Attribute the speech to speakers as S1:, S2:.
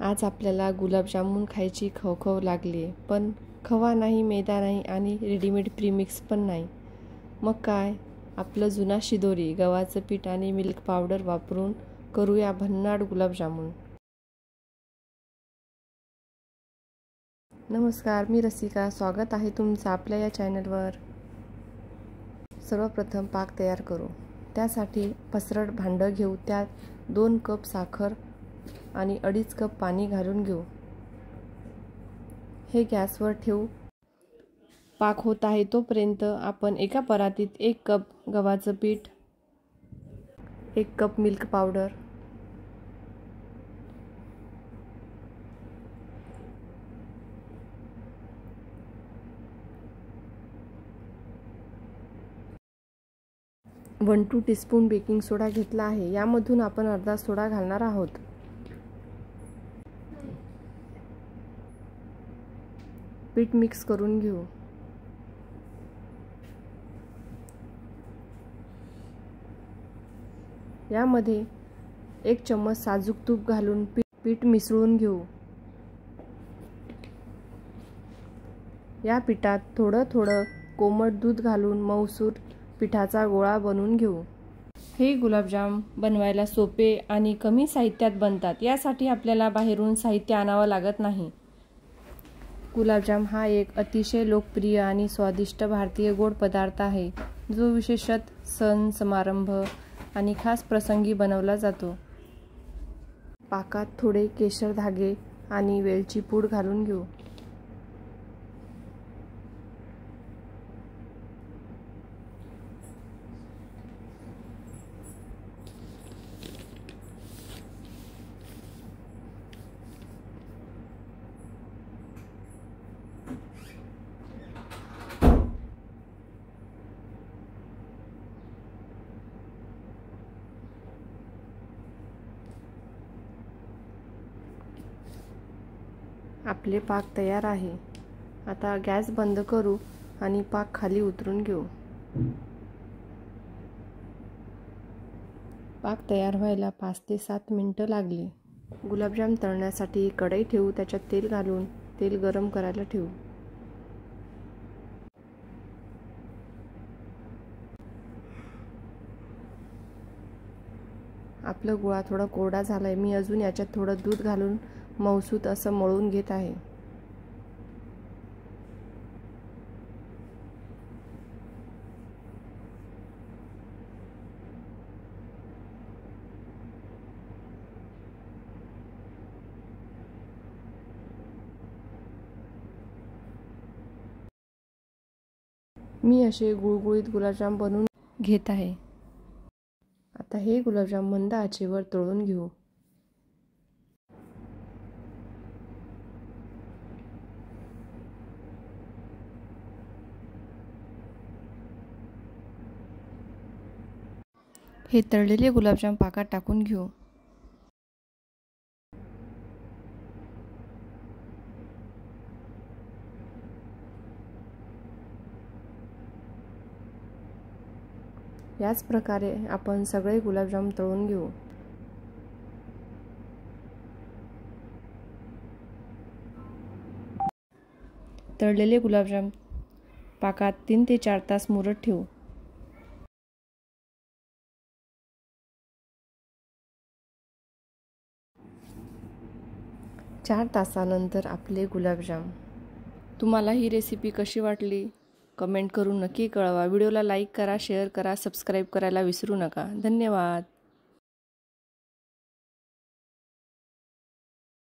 S1: आज आपल्याला गुलाबजामुन खायची खवखव लागली, पण खवा नाही, मैदा नाही आणि रेडीमेड प्रीमिक्स पण नाही. मग काय, आपलं जुना शिदोरी गव्हाचं पीठ आणि मिल्क पावडर वापरून करूया भन्नाट गुलाबजामुन. नमस्कार, मी रसिका. स्वागत आहे तुमचं आपल्या या चॅनलवर. सर्वप्रथम पाक तयार करू. त्यासाठी पसरट भांडं घेऊ. त्यात 2 कप साखर आणि 2.5 कप पाणी घालून घेऊ. हे गॅसवर ठेवू. पाक होत आहे तोपर्यंत आपण एका परातीत 1 कप गव्हाचं पीठ, 1 cup milk powder, 1-2 teaspoon baking soda घेतला आहे. यामधून आपण अर्धा सोडा घालणार आहोत. पीठ मिक्स करून घेऊ. यामध्ये 1 चम्मच साजूक तूप घालून पीठ मिसळून घेऊ. या पिठात थोडं कोमट दूध घालून मऊसूर पिठाचा गोळा बनवून घेऊ. हे गुलाबजाम बनवायला सोपे आणि कमी साहित्यात बनतात. यासाठी आपल्याला बाहेरून साहित्य आणावं लागत नाही. गुलाबजाम हा एक अतिशय लोकप्रिय आणि स्वादिष्ट भारतीय गोड पदार्थ आहे, जो विशेषतः सण समारंभ आणि खास प्रसंगी बनवला जातो. पाकात थोडे केशर धागे आणि वेलची पूड घालून घेऊ. आपले पाक तयार आहे. आता गॅस बंद करू आणि पाक खाली उतरून घेऊ. पाक तयार व्हायला 5 ते 7 मिनिटं लागली. गुलाबजाम तळण्यासाठी कढई ठेवू. त्याच्यात तेल घालून तेल गरम करायला ठेवू. आपला गोळा थोडा कोरडा झालाय. मी अजून याच्यात थोडं दूध घालून मऊसूत असं मळून घेत आहे. मी असे गुळगुळीत गुलाबजाम बनवून घेत आहे. आता हे गुलाबजाम मंद आचेवर तळून घेऊ. हे तळलेले गुलाबजाम पाकात टाकून घेऊ. याच प्रकारे आपण सगळे गुलाबजाम तळून घेऊ. तळलेले गुलाबजाम पाकात 3 ते 4 तास मुरत ठेवू. 4 तासानंतर आपले गुलाबजाम. तुम्हाला ही रेसिपी कशी वाटली कमेंट करून नक्की कळवा. व्हिडिओला लाईक करा, शेअर करा, सबस्क्राईब करायला विसरू नका. धन्यवाद.